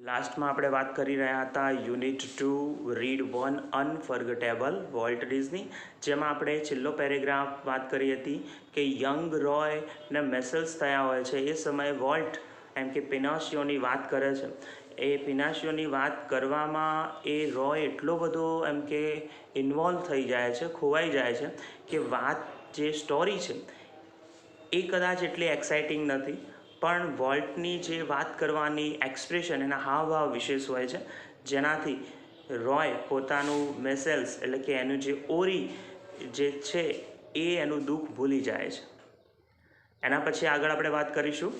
લાસ્ટમાં આપણે વાત કરી રહ્યા હતા unit 2 read 1 unforgettable Walt Disney, જેમાં આપણે છેલ્લો પેરેગ્રાફ વાત કરી હતી કે યંગ રોય ને મેસલ્સ થયા હોય છે એ સમયે વોલ્ટ એમ કે પિનાશિયોની વાત કરે છે. એ પિનાશિયોની વાત કરવામાં એ રોય એટલો બધો એમ કે ઇન્વોલ્વ થઈ જાય છે, ખોવાઈ જાય છે કે વાત જે સ્ટોરી છે એ કદાચ એટલી એક્સાઇટિંગ નથી, પણ વોલ્ટની જે વાત કરવાની એક્સપ્રેશન એના હાવભાવ વિશેષ હોય છે, જેનાથી રોય પોતાનું મેસેલ્સ એટલે કે એનું જે ઓરી જે છે એ એનું દુઃખ ભૂલી જાય છે. એના પછી આગળ આપણે વાત કરીશું.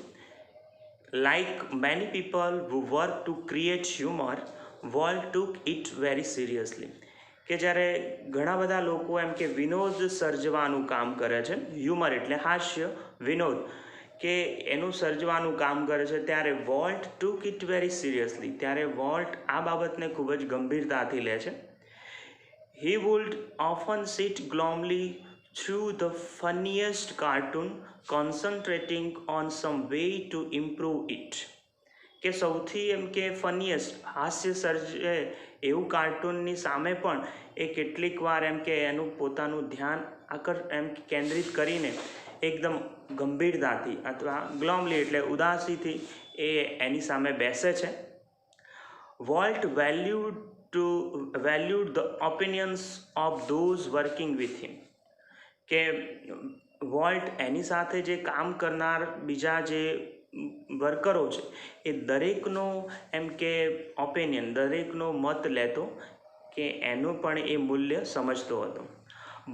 Like many people who work to create humor, Walt took it very seriously. કે જ્યારે ઘણા બધા લોકો એમ કે વિનોદ સર્જવાનું કામ કરે છે, હ્યુમર એટલે હાસ્ય, વિનોદ કે એનું સર્જવાનું કામ કરે છે, ત્યારે volt took it very seriously, ત્યારે વોલ્ટ આ બાબતને ખૂબ જ ગંભીરતાથી લે છે. He would often sit glumly through the funniest cartoon, concentrating on some way to improve it. કે સૌથી એમ કે ફનીએસ્ટ હાસ્ય સર્જે એવું કાર્ટૂનની સામે પણ એ કેટલીક વાર એમ કે એનું પોતાનું ધ્યાન એમ કેન્દ્રિત કરીને એકદમ ગંભીરતાથી અથવા ગ્લોમલી એટલે ઉદાસીથી એ એની સામે બેસે છે. Volt valued the opinions of those working with him. કે વોલ્ટ એની સાથે જે કામ કરનાર બીજા જે વર્કરો છે એ દરેકનો એમ કે ઓપિનિયન, દરેકનો મત લેતો કે એનું પણ એ મૂલ્ય સમજતો હતો.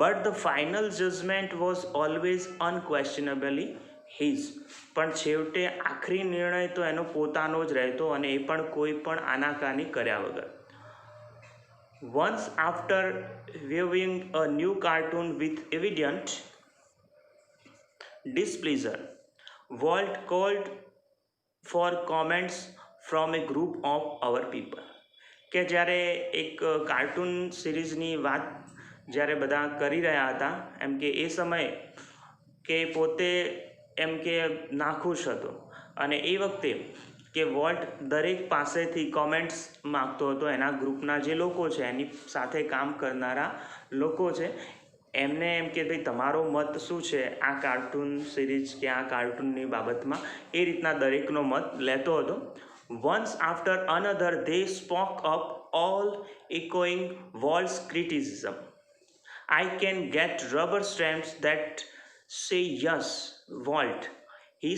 But the final judgement was always unquestionably his. પણ છેવટે આખરી નિર્ણય તો એનો પોતાનો જ રહેતો, અને એ પણ કોઈ પણ આનાકાની કર્યા વગર. Once after viewing a new cartoon with evident displeasure, Walt called for comments from a group of our people. કે જ્યારે એક કાર્ટૂન સિરીઝની વાત જ્યારે બધા કરી રહ્યા હતા એમ કે એ સમયે કે પોતે એમ કે નાખુશ હતો, અને એ વખતે કે વોલ્ટ દરેક પાસેથી કોમેન્ટ્સ માગતો હતો. એના ગ્રુપના જે લોકો છે, એની સાથે કામ કરનારા લોકો છે, એમને એમ કે ભાઈ તમારો મત શું છે આ કાર્ટૂન સિરીઝ કે આ કાર્ટૂનની બાબતમાં, એ રીતના દરેકનો મત લેતો હતો. Once after another they spoke up, all echoing Walt's criticism. I can get rubber stamps that say yes, Walt, he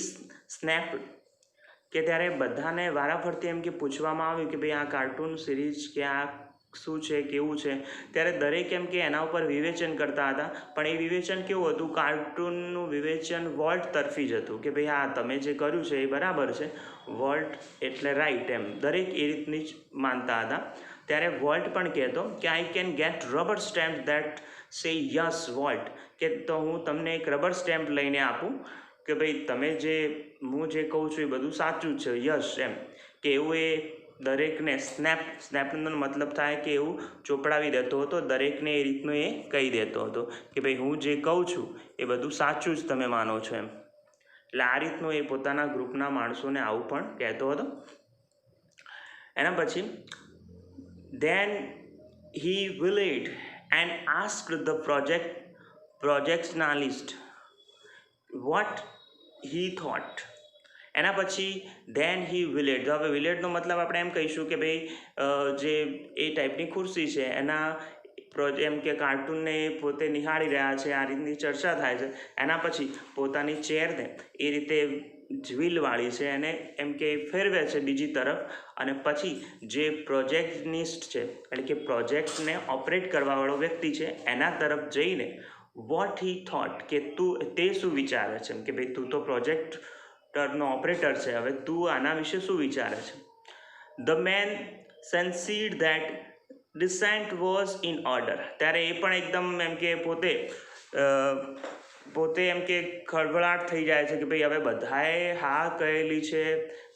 snapped. કે ત્યારે બધાને વારાફરતી એમ કે પૂછવામાં આવ્યું કે ભાઈ આ કાર્ટૂન સિરીઝ કે આ શું છે, કેવું છે, ત્યારે દરેક એમ કે એના ઉપર વિવેચન કરતા હતા, પણ એ વિવેચન કેવું હતું, કાર્ટૂનનું વિવેચન વોલ્ટ તરફી જ હતું કે ભાઈ હા તમે જે કર્યું છે એ બરાબર છે, વોલ્ટ એટલે રાઈટ, એમ દરેક એ રીતની જ માનતા હતા. ત્યારે વોલ્ટ પણ કહેતો કે I can get rubber stamp that say yes volt, કે તો હું તમને એક રબર સ્ટેમ્પ લઈને આપું કે ભાઈ તમે જે હું જે કહું છું એ બધું સાચું જ છે, યસ એમ. કે એવું એ દરેકને સ્નેપનો મતલબ થાય કે એવું ચોપડાવી દેતો હતો, દરેકને એ રીતનું એ કહી દેતો હતો કે ભાઈ હું જે કહું છું એ બધું સાચું જ તમે માનો છો એમ. એટલે આ રીતનું એ પોતાના ગ્રુપના માણસોને આવું પણ કહેતો હતો. એના પછી then he wheeled and asked the projectionalist what he thought. એના પછી then he wheeled. તો હવે wheeled નો મતલબ આપણે એમ કહીશું કે ભાઈ જે એ ટાઈપની ખુરશી છે એના એમ કે કાર્ટૂનને પોતે નિહાળી રહ્યા છે, આ રીતની ચર્ચા થાય છે, એના પછી પોતાની ચેરને એ રીતે વ્હીલવાળી છે એને એમ કે ફેરવે છે બીજી તરફ, અને પછી જે પ્રોજેક્ટનિસ્ટ છે એટલે કે પ્રોજેક્ટને ઓપરેટ કરવાવાળો વ્યક્તિ છે એના તરફ જઈને વોટ હી થોટ, કે તે શું વિચારે છે, કે ભાઈ તું તો પ્રોજેક્ટરનો ઓપરેટર છે, હવે તું આના વિશે શું વિચારે છે. The man sensed that dissent was in order. ત્યારે એ પણ એકદમ એમ કે પોતે એમ કે ખળભળાટ થઈ જાય છે કે ભાઈ હવે બધાએ હા કહેલી છે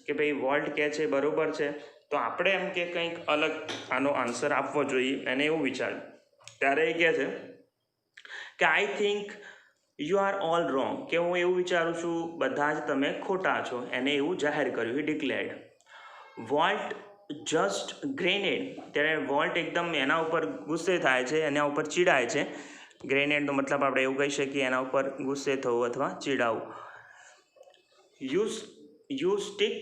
કે ભાઈ વોલ્ટ કહે છે બરોબર છે, તો આપણે એમ કે કંઈક અલગ આનો આન્સર આપવો જોઈએ, એને એવું વિચાર્યું. ત્યારે એ કહે છે કે I think you are all wrong, કે હું એવું વિચારું છું બધા જ તમે ખોટા છો, એને એવું જાહેર કર્યું, હી ડિક્લેર્ડ. વોલ્ટ જસ્ટ ગ્રેનેડ, ત્યારે વોલ્ટ એકદમ એના ઉપર ગુસ્સે થાય છે, એના ઉપર ચીડાય છે. ગ્રેનેડનો મતલબ આપણે એવું કહી શકીએ એના ઉપર ગુસ્સે થવું અથવા ચીડાવવું. You stick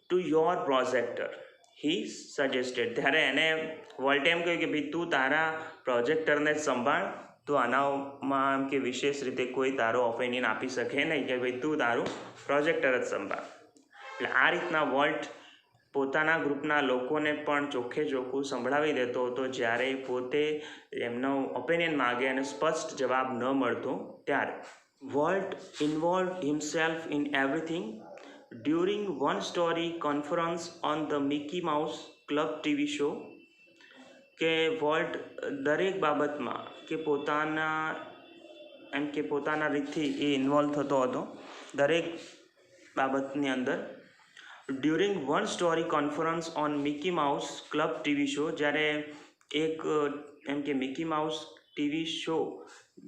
to your projector, he suggested. ત્યારે એને વોલ્ટે એમ કહ્યું કે ભાઈ તું તારા પ્રોજેક્ટરને જ સંભાળ, તો આનામાં એમ કે વિશેષ રીતે કોઈ તારો ઓપિનિયન આપી શકે નહીં, કે ભાઈ તું તારું પ્રોજેક્ટર જ સંભાળ. એટલે આ રીતના વોલ્ટ પોતાના ગ્રુપના લોકોને પણ ચોખ્ખે ચોખ્ખું સંભળાવી દેતો હતો જ્યારે પોતે એમનો ઓપિનિયન માગે અને સ્પષ્ટ જવાબ ન મળતો ત્યારે. Volt involve himself in everything. During one story conference on the Mickey Mouse club TV show, કે વોલ્ટ દરેક બાબતમાં કે પોતાના રીતથી એ ઇન્વોલ્વ થતો હતો દરેક બાબતની અંદર. During one story conference on Mickey Mouse club TV show, જ્યારે એક એમ કે મિકી માઉસ ટીવી શો,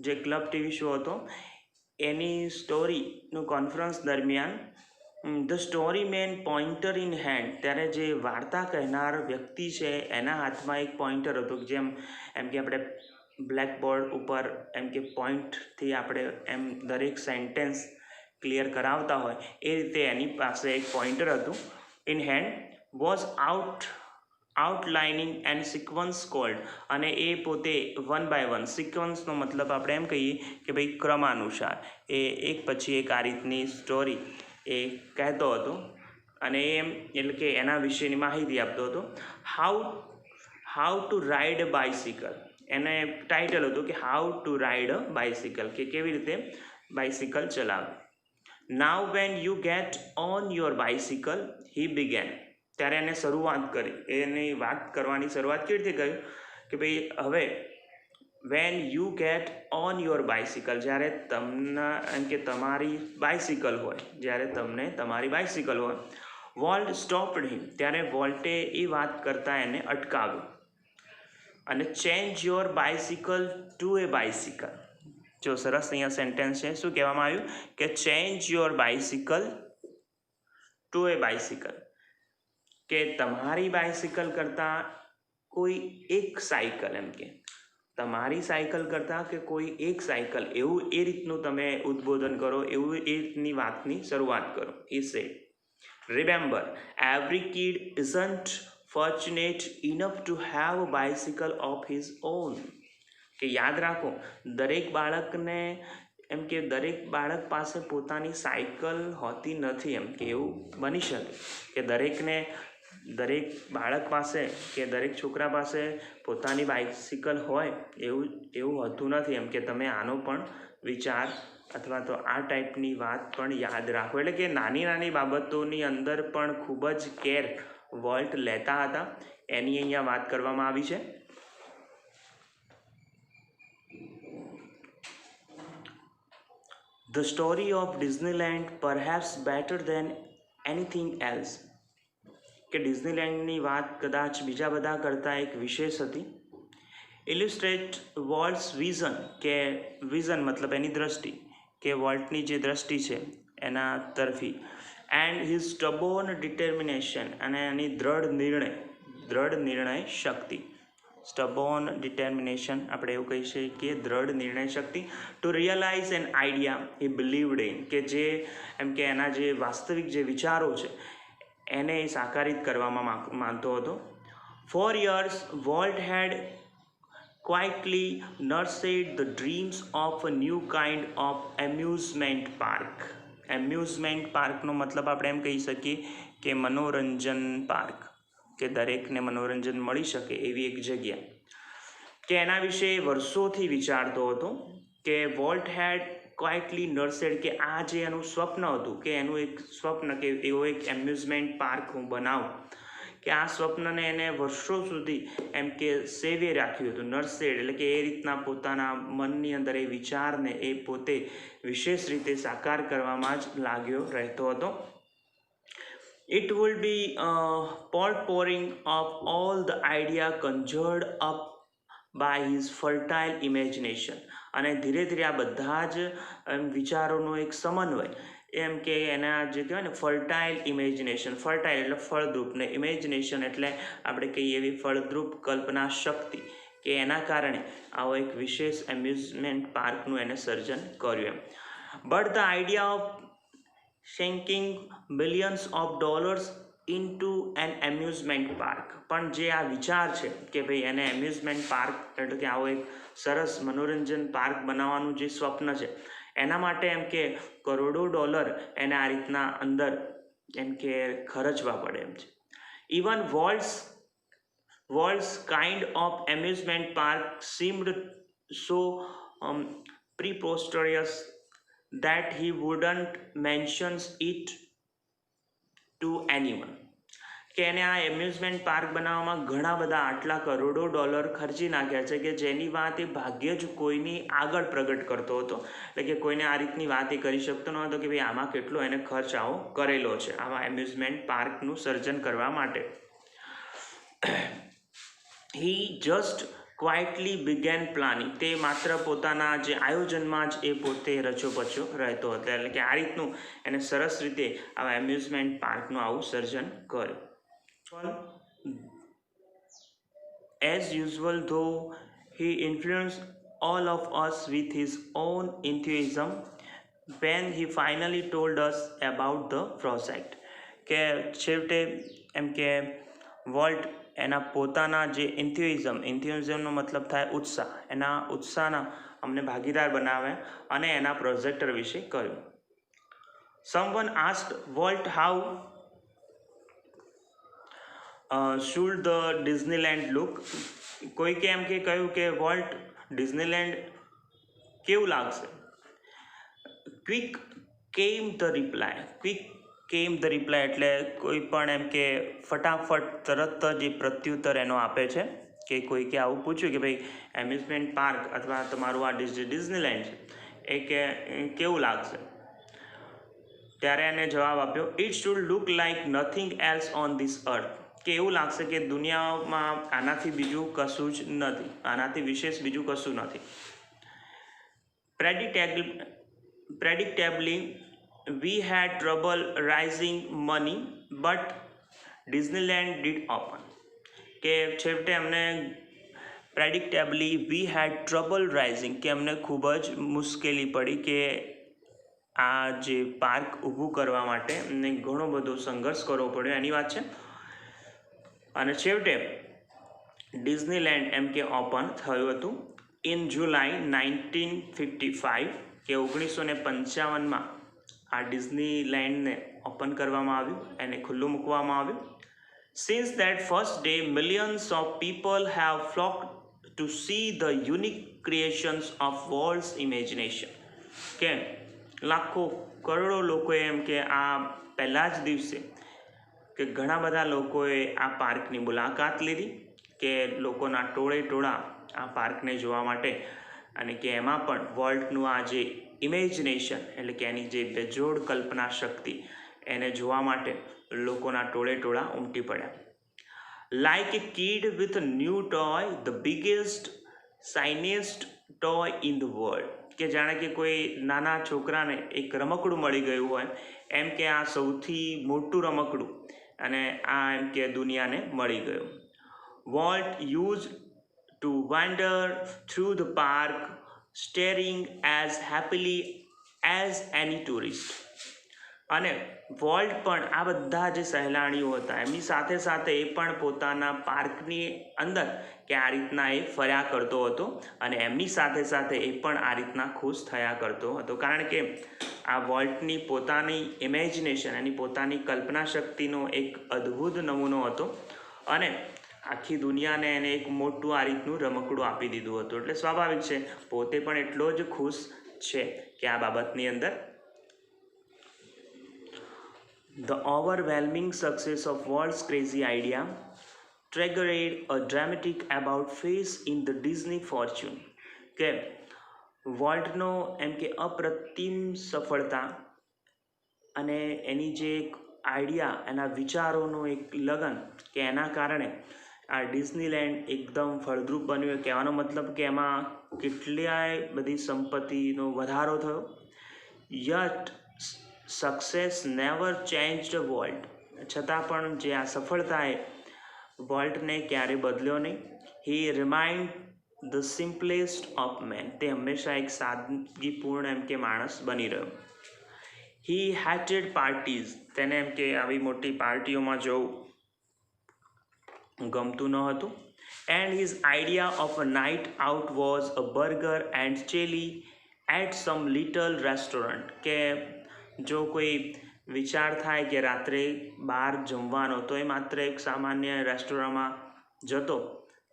જે ક્લબ ટીવી શો હતો એની સ્ટોરીનું કોન્ફરન્સ દરમિયાન the story man pointer in hand, ત્યારે જે વાર્તા કહેનાર વ્યક્તિ છે એના હાથમાં એક પોઇન્ટર હતું, જેમ એમ કે આપણે બ્લેકબોર્ડ ઉપર એમ કે પોઈન્ટથી આપણે એમ દરેક સેન્ટેન્સ ક્લિયર કરાવતા હોય એ રીતે એની પાસે એક પોઇન્ટર હતું. In hand was outlining and sequence called, અને એ પોતે વન બાય વન, સિક્વન્સનો મતલબ આપણે એમ કહીએ કે ભાઈ ક્રમાનુસાર એ એક પછી એક આ રીતની સ્ટોરી એ કહેતો હતો, અને એમ એટલે કે એના વિશેની માહિતી આપતો હતો. How to ride a bicycle, એને ટાઇટલ હતું કે how to ride a bicycle, કે કેવી રીતે બાઇસિકલ ચલાવવી. Now when you get on your bicycle he began, ત્યારે એને શરૂઆત કરી, એની વાત કરવાની શરૂઆત કેવી રીતે કરી કે ભાઈ હવે van you get on your bicycle, જ્યારે તમને એમ કે તમારી બાઇસિકલ હોય, જ્યારે તમને તમારી બાઇસિકલ હોય. વોલ્ટ સ્ટોપ્ડ હિમ, ત્યારે વોલ્ટે એ વાત કરતાં એને અટકાવ્યું, અને change your bicycle to a bicycle. જો સરસ અહીંયા સેન્ટેન્સ છે, શું કહેવામાં આવ્યું કે change your bicycle to a bicycle, કે તમારી બાઇસિકલ કરતાં કોઈ એક સાયકલ, એમ કે તમારી સાયકલ કરતાં કે કોઈ એક સાયકલ, એવું એ રીતનું તમે ઉદ્બોધન કરો, એવું એ રીતની વાતની શરૂઆત કરો. એ said, remember every kid isn't fortunate enough to have a bicycle of his own, કે યાદ રાખો દરેક બાળકને એમ કે દરેક બાળક પાસે પોતાની સાયકલ હોતી નથી, એમ કે એવું બની શકે કે દરેક બાળક પાસે કે દરેક છોકરા પાસે પોતાની બાઇસિકલ હોય એવું હોતું નથી, એમ કે તમે આનો પણ વિચાર અથવા તો આ ટાઈપની વાત પણ યાદ રાખો. એટલે કે નાની નાની બાબતોની અંદર પણ ખૂબ જ કેર વોલ્ટ લેતા હતા, એની અહીંયા વાત કરવામાં આવી છે. The story of Disneyland perhaps better than anything else, કે ડિઝનીલેન્ડની વાત કદાચ બીજા બધા કરતાં એક વિશેષ હતી. ઇલિસ્ટ્રેટ વોલ્ટ્સ વિઝન, કે વિઝન મતલબ એની દ્રષ્ટિ, કે વોલ્ટની જે દ્રષ્ટિ છે એના તરફી. એન્ડ હિઝ સ્ટબોર્ન ડિટર્મિનેશન, અને એની દ્રઢ નિર્ણય શક્તિ. સ્ટબોર્ન ડિટર્મિનેશન આપણે એવું કહી શકીએ કે દ્રઢ નિર્ણય શક્તિ. To realise an idea he believed in, કે જે એમ કે એના જે વાસ્તવિક જે વિચારો છે એને સાકારિત કરવામાં માનતો હતો. 4 years Walt had quietly nursed the dreams of a new kind of amusement park. Amusement પાર્કનો મતલબ આપણે એમ કહી શકીએ કે મનોરંજન પાર્ક, કે દરેકને મનોરંજન મળી શકે એવી એક જગ્યા, કે એના વિશે વર્ષોથી વિચારતો હતો. કે વોલ્ટ હેડ ક્વાઇટલી નર્સેડ, કે આ જે એનું સ્વપ્ન હતું, કે એનું એક સ્વપ્ન કે એવો એક એમ્યુઝમેન્ટ પાર્ક હું બનાવું, કે આ સ્વપ્નને એને વર્ષો સુધી એમ કે સેવે રાખ્યું હતું. નર્સેડ એટલે કે એ રીતના પોતાના મનની અંદર એ વિચારને એ પોતે વિશેષ રીતે સાકાર કરવામાં જ લાગ્યો રહેતો હતો. It would be a potpouring of all the idea conjured up by his fertile imagination, અને ધીરે ધીરે આ બધા જ વિચારોનો એક સમન્વય એમ કે એના જે કહેવાય ને ફર્ટાઇલ ઇમેજિનેશન, ફર્ટાઇલ એટલે ફળદ્રુપ ને ઇમેજિનેશન એટલે આપણે કહીએ એવી ફળદ્રુપ કલ્પના શક્તિ, કે એના કારણે આવો એક વિશેષ એમ્યુઝમેન્ટ પાર્કનું એને સર્જન કર્યું એમ. But the idea of sinking billions of dollars into an amusement park, પણ જે આ વિચાર છે કે ભાઈ એને એમ્યુઝમેન્ટ પાર્ક એટલે કે આવો એક સરસ મનોરંજન પાર્ક બનાવવાનું જે સ્વપ્ન છે એના માટે એમ કે કરોડો ડોલર એને આ રીતના અંદર એમ કે ખર્ચવા પડે એમ છે. Even world's kind of amusement park seemed so preposterous that he wouldn't mention it to anyone. કે એને આ એમ્યુઝમેન્ટ પાર્ક બનાવવામાં ઘણા બધા આટલા કરોડો ડોલર ખર્ચી નાખ્યા છે કે જેની વાત એ ભાગ્યે જ કોઈની આગળ પ્રગટ કરતો હતો, એટલે કે કોઈને આ રીતની વાત એ કરી શકતો ન હતો કે ભાઈ આમાં કેટલો એને ખર્ચ આવો કરેલો છે આવા એમ્યુઝમેન્ટ પાર્કનું સર્જન કરવા માટે. હી જસ્ટ ક્વાઇટલી બિગેન પ્લાનિંગ, તે માત્ર પોતાના જે આયોજનમાં જ એ પોતે રચોપચો રહેતો હતો, એટલે કે આ રીતનું એને સરસ રીતે આવા એમ્યુઝમેન્ટ પાર્કનું આવું સર્જન કર્યું. As usual, though, he influenced all of us with his own enthusiasm when he finally told us about the project. કે છેવટે એમ કે વોલ્ટ એના પોતાના જે ઇન્થ્યુઝિઝમનો મતલબ થાય ઉત્સાહ, એના ઉત્સાહના અમને ભાગીદાર બનાવે અને એના પ્રોજેક્ટર વિશે કહ્યું. Someone asked Walt how should the Disneyland look. કોઈકે એમ કે કહ્યું કે વોલ્ટ ડિઝનીલેન્ડ કેવું લાગશે. ક્વિક કેમ ધ રિપ્લાય એટલે કોઈ પણ એમ કે ફટાફટ તરત જ એ પ્રત્યુત્તર એનો આપે છે કે કોઈકે આવું પૂછ્યું કે ભાઈ એમ્યુઝમેન્ટ પાર્ક અથવા તમારું આ ડિઝનીલેન્ડ છે એ કે કેવું લાગશે, ત્યારે એને જવાબ આપ્યો, it should look like nothing else on this અર્થ, કે એવું લાગશે કે દુનિયામાં આનાથી બીજું કશું જ નથી, આનાથી વિશેષ બીજું કશું નથી. Predictably, we had trouble raising money, but Disneyland did open. કે છેવટે અમને પ્રેડિક્ટેબલી વી હેડ ટ્રબલ રાઇઝિંગ, કે અમને ખૂબ જ મુશ્કેલી પડી કે આ જે પાર્ક ઊભું કરવા માટે અમને ઘણો બધો સંઘર્ષ કરવો પડ્યો એની વાત છે. અને છેવટે ડિઝનીલેન્ડ એમ કે ઓપન થયું હતું ઇન જુલાઈ 1955, કે 1955માં આ ડિઝનીલેન્ડને ઓપન કરવામાં આવ્યું, એને ખુલ્લું મૂકવામાં આવ્યું. Since that first day, millions of people have flocked to see the unique creations of Walt's imagination. કે લાખો કરોડો લોકોએ એમ કે આ પહેલા જ દિવસે કે ઘણા બધા લોકોએ આ પાર્કની મુલાકાત લીધી, કે લોકોના ટોળે ટોળા આ પાર્કને જોવા માટે, અને કે એમાં પણ વોલ્ટનું આ જે ઇમેજિનેશન એટલે કે એની જે બેજોડ કલ્પના શક્તિ એને જોવા માટે લોકોના ટોળે ટોળા ઉમટી પડ્યા. Like a kid with new toy, the biggest shiniest toy in the world, કે જાણે કે કોઈ નાના છોકરાને એક રમકડું મળી ગયું હોય એમ કે આ સૌથી મોટું રમકડું અને આ એમ કે દુનિયાને મળી ગયું. Volt use to wander through the park staring as happily as any tourist. અને વોલ્ટ પણ આ બધા જે સહેલાણીઓ હતા એમની સાથે સાથે એ પણ પોતાના પાર્કની અંદર કે આ રીતના એ ફર્યા કરતો હતો અને એમની સાથે સાથે એ પણ આ રીતના ખુશ થયા કરતો હતો, કારણ કે આ વોલ્ટની પોતાની ઇમેજિનેશન, એની પોતાની કલ્પના શક્તિનો એક અદ્ભુત નમૂનો હતો અને આખી દુનિયાને એને એક મોટું આ રીતનું રમકડું આપી દીધું હતું, એટલે સ્વાભાવિક છે પોતે પણ એટલો જ ખુશ છે કે આ બાબતની અંદર. The overwhelming success of Walt's crazy idea triggered a dramatic about face in the Disney fortune. કે વોલ્ટનો એમ કે અપ્રતિમ સફળતા અને એની જે એક આઈડિયા, એના વિચારોનું એક લગન, કે એના કારણે આ ડિઝનીલેન્ડ એકદમ ફળદ્રુપ બન્યું. કહેવાનો મતલબ કે એમાં કેટલાય બધી સંપત્તિનો વધારો થયો. Yet success never changed Walt, છતાં પણ જે આ સફળતાએ વોલ્ટને ક્યારે બદલ્યો નહીં. He remained the simplest of men, તે હંમેશા એક સાદગીપૂર્ણ એમ કે માણસ બની રહ્યો. હી હેટેડ પાર્ટીઝ, તેને એમ કે આવી મોટી પાર્ટીઓમાં જવું ગમતું ન હતું. And his idea of a night out was a burger and chili at some little restaurant, કે જો કોઈ વિચાર થાય કે રાત્રે બહાર જમવાનો, તો એ માત્ર એક સામાન્ય રેસ્ટોરન્ટમાં જતો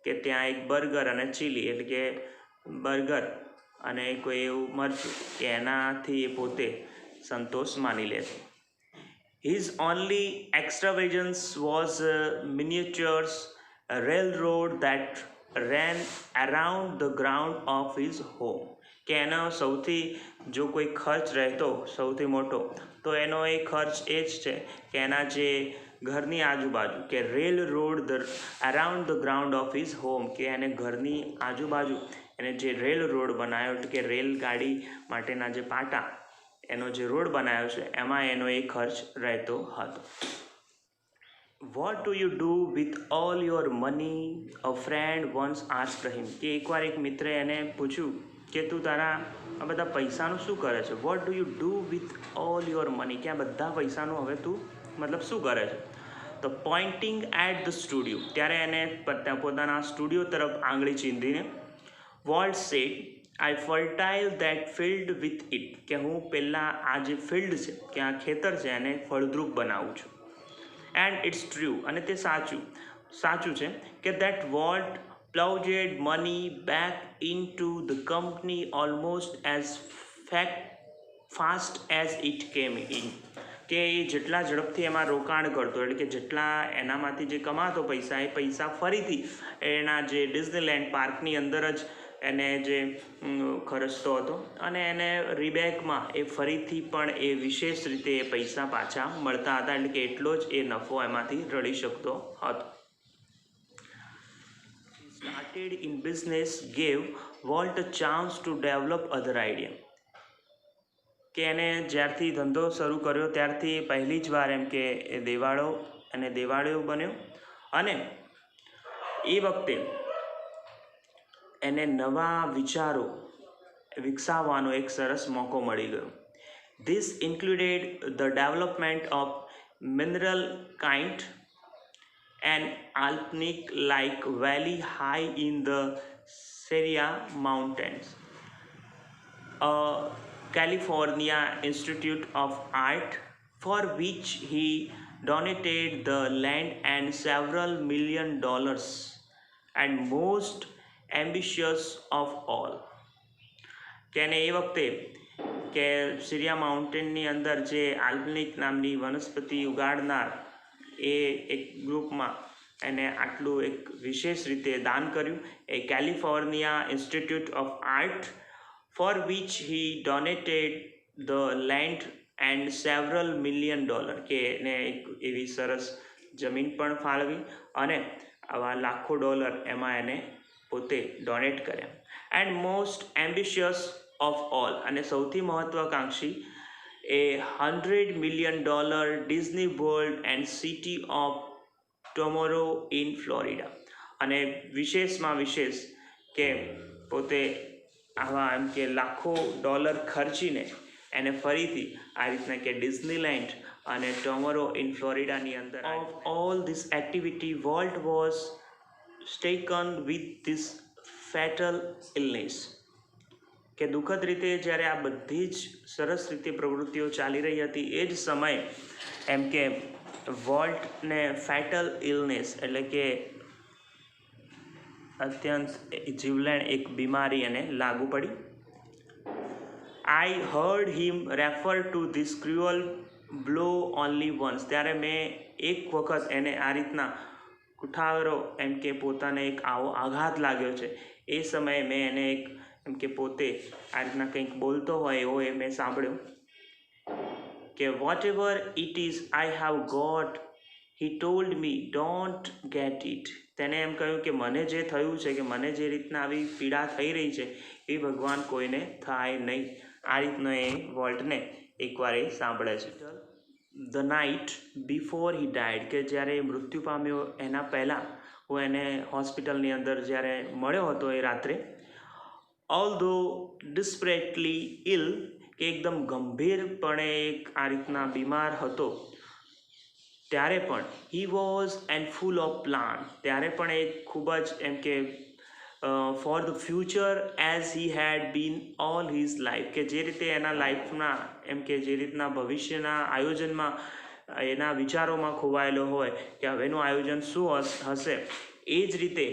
કે ત્યાં એક બર્ગર અને ચીલી, એટલે કે બર્ગર અને કોઈ એવું મરચું કે એનાથી એ પોતે સંતોષ માની લેતો. His only extravagance was miniatures railroad that ran around the ground of his home, કે એનો સૌથી જો કોઈ ખર્ચ રહેતો સૌથી મોટો, તો એનો એ ખર્ચ એ જ છે કે એના જે ઘરની આજુબાજુ કે rail road around the ground of his home, કે એને ઘરની આજુબાજુ એને જે રેલ રોડ બનાવ્યો, એટલે કે રેલગાડી માટેના જે પાટા, એનો જે રોડ બનાવ્યો છે એમાં એનો એ ખર્ચ રહેતો હતો. What do you do with all your money, a friend once asked him, કે એકવાર એક મિત્રે એને પૂછ્યું કે તું તારા આ બધા પૈસાનું શું કરે છે. Vote do you do with all your money, કે આ બધા પૈસાનું હવે તું મતલબ શું કરે છે. તો પોઇન્ટિંગ એટ ધ સ્ટુડિયો, ત્યારે એને પોતાના સ્ટુડિયો તરફ આંગળી ચીંધીને Walt said, I fertile that field with it, કે હું પહેલાં આ જે ફિલ્ડ છે કે આ ખેતર છે એને ફળદ્રુપ બનાવું છું. એન્ડ ઇટ્સ ટ્રુ, અને તે સાચું છે કે that Walt ploughed money back into the company almost as fast as it came in, કે એ જેટલા ઝડપથી એમાં રોકાણ કરતો, એટલે કે જેટલા એનામાંથી જે કમાતો પૈસા, એ પૈસા ફરીથી એના જે ડિઝનીલેન્ડ પાર્કની અંદર જ એને જે ખર્ચતો હતો, અને એને રીબેકમાં એ ફરીથી પણ એ વિશેષ રીતે એ પૈસા પાછા મળતા હતા, એટલે કે એટલો જ એ નફો એમાંથી રળી શકતો હતો. Started in business gave volt a chance to develop other idea, કે એને જ્યારથી ધંધો શરૂ કર્યો ત્યારથી પહેલી જ વાર એમ કે એ દેવાળીઓ બન્યો, અને એ વખતે એને નવા વિચારો વિકસાવવાનો એક સરસ મોકો મળી ગયો. This included the development of Mineral King and alpine like valley high in the Sierra mountains, California Institute of Art, for which he donated the land and several $1 million, and most ambitious of all, કે એને એ વખતે કે સિરિયા માઉન્ટેનની અંદર જે આલ્પનિક નામની વનસ્પતિ ઉગાડનાર એ એક ગ્રુપમાં એને આટલું એક વિશેષ રીતે દાન કર્યું. એ California Institute of Art, for which he donated the land and several $1 million, કે એને એક એવી સરસ જમીન પણ ફાળવી અને આવા લાખો ડોલર એમાં એને પોતે ડોનેટ કર્યા. And most ambitious of all, અને સૌથી મહત્વાકાંક્ષી એ $100 million Disney World and city of tomorrow in Florida, અને વિશેષમાં વિશેષ કે પોતે આવા એમ કે લાખો ડોલર ખર્ચીને એને ફરીથી આ રીતના કે ડિઝનીલેન્ડ અને ટોમોરો ઇન ફ્લોરિડાની અંદર. Of all this activity Walt was stricken with this fatal illness, કે દુઃખદ રીતે જ્યારે આ બધી જ સરસ રીતે પ્રવૃત્તિઓ ચાલી રહી હતી એ જ સમયે એમ કે વોલ્ટને ફેટલ ઇલનેસ, એટલે કે અત્યંત જીવલેણ એક બીમારી એને લાગુ પડી. I heard him refer two this cruel blow only once, ત્યારે મેં એક વખત એને આ રીતના કુઠારો એમ કે પોતાને એક આવો આઘાત લાગ્યો છે એ સમયે મેં એને એક એમ કે પોતે આ રીતના કંઈક બોલતો હોય એવો એ મેં સાંભળ્યો કે whatever it is I have got, he told me don't get it, તેને એમ કહ્યું કે મને જે થયું છે, કે મને જે રીતના આવી પીડા થઈ રહી છે એ ભગવાન કોઈને થાય નહીં. આ રીતનો એ વોલ્ટને એકવાર એ સાંભળે છે. The night before he dyed, કે જ્યારે મૃત્યુ પામ્યો એના પહેલાં હું એને હોસ્પિટલની અંદર જ્યારે મળ્યો હતો એ રાત્રે, ઓલ્ધો ડિસ્પરેટલી ઇલ, કે એકદમ ગંભીરપણે એક આ રીતના બીમાર હતો, ત્યારે પણ he was and full of plan, ત્યારે પણ એ ખૂબ જ એમ કે for the future as he had been all his life, કે જે રીતે એના લાઈફના એમ કે જે રીતના ભવિષ્યના આયોજનમાં એના વિચારોમાં ખોવાયેલો હોય કે હવેનું આયોજન શું હશે, એ જ રીતે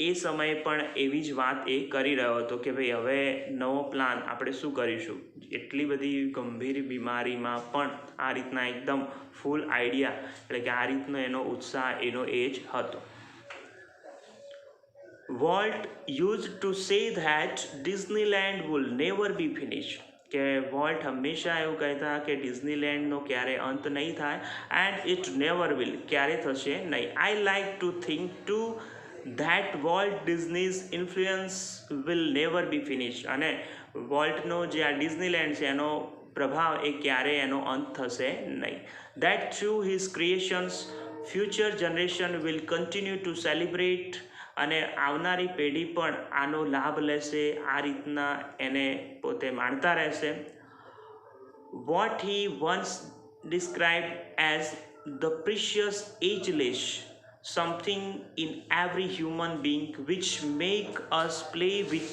એ સમયે પણ એવી જ વાત એ કરી રહ્યો હતો કે ભાઈ હવે નવો પ્લાન આપણે શું કરીશું. એટલી બધી ગંભીર બીમારીમાં પણ આ રીતના એકદમ ફૂલ આઈડિયા, એટલે કે આ રીતનો એનો ઉત્સાહ એનો એ જ હતો. Volt use to say that Disneyland will never be finish, કે વોલ્ટ હંમેશા એવું કહેતા કે ડિઝનીલેન્ડનો ક્યારે અંત નહીં થાય, એન્ડ ઇટ નેવર વિલ, ક્યારે થશે નહીં. I like to think to that Walt Disney's influence will never be finish, અને વોલ્ટનો જે આ ડિઝનીલેન્ડ છે એનો પ્રભાવ એ ક્યારે એનો અંત થશે નહીં. That through his creations future generation will continue to celebrate, અને આવનારી પેઢી પણ આનો લાભ લેશે, આ રીતના એને પોતે માણતા રહેશે. What he once described as the precious ageless something in every human being which make us play with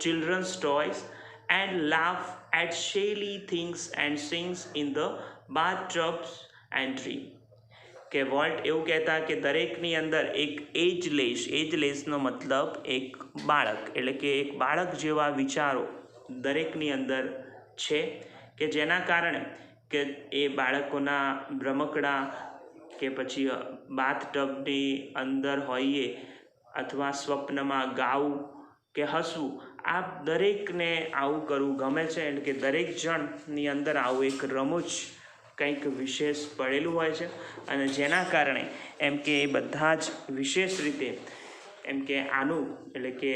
children's toys and laugh at silly things and sings in the bathtubs and dream. કે volt એવું કહેતા કે દરેકની અંદર એક એજલેસનો મતલબ એક બાળક, એટલે કે એક બાળક જેવા વિચારો દરેકની અંદર છે, કે જેના કારણે કે એ બાળકોના રમકડા કે પછી બાથટબની અંદર હોઈએ અથવા સ્વપ્નમાં ગાવું કે હસવું, આ દરેકને આવું કરવું ગમે છે, એટલે કે દરેક જણની અંદર આવું એક રમૂજ કંઈક વિશેષ પડેલું હોય છે, અને જેના કારણે એમ કે એ બધા જ વિશેષ રીતે એમ કે આનું એટલે કે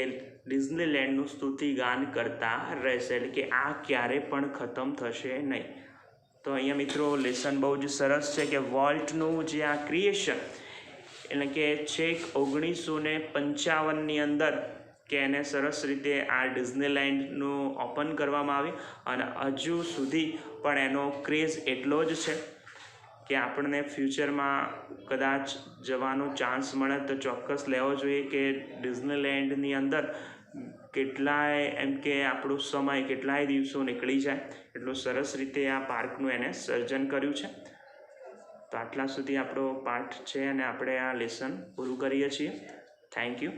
ડિઝનીલેન્ડનું સ્તુતિગાન કરતા રહેશે, એટલે કે આ ક્યારે પણ ખતમ થશે નહીં. તો અહીંયા મિત્રો લેસન બહુ જ સરસ છે કે વોલ્ટનું જે આ ક્રિએશન એટલે કે છેક 1955ની અંદર કે એને સરસ રીતે આ ડિઝનીલેન્ડનું ઓપન કરવામાં આવ્યું, અને હજુ સુધી પણ એનો ક્રેઝ એટલો જ છે કે આપણને ફ્યુચરમાં કદાચ જવાનો ચાન્સ મળે તો ચોક્કસ લેવો જોઈએ, કે ડિઝનીલેન્ડની અંદર કેટલાય એમ કે આપણો સમય કેટલાય દિવસો નીકળી જાય, એટલું સરસ રીતે આ પાર્કનું એને સર્જન કર્યું છે. તો આટલા સુધી આપણો પાઠ છે અને આપણે આ લેસન પૂરું કરીએ છીએ. Thank you.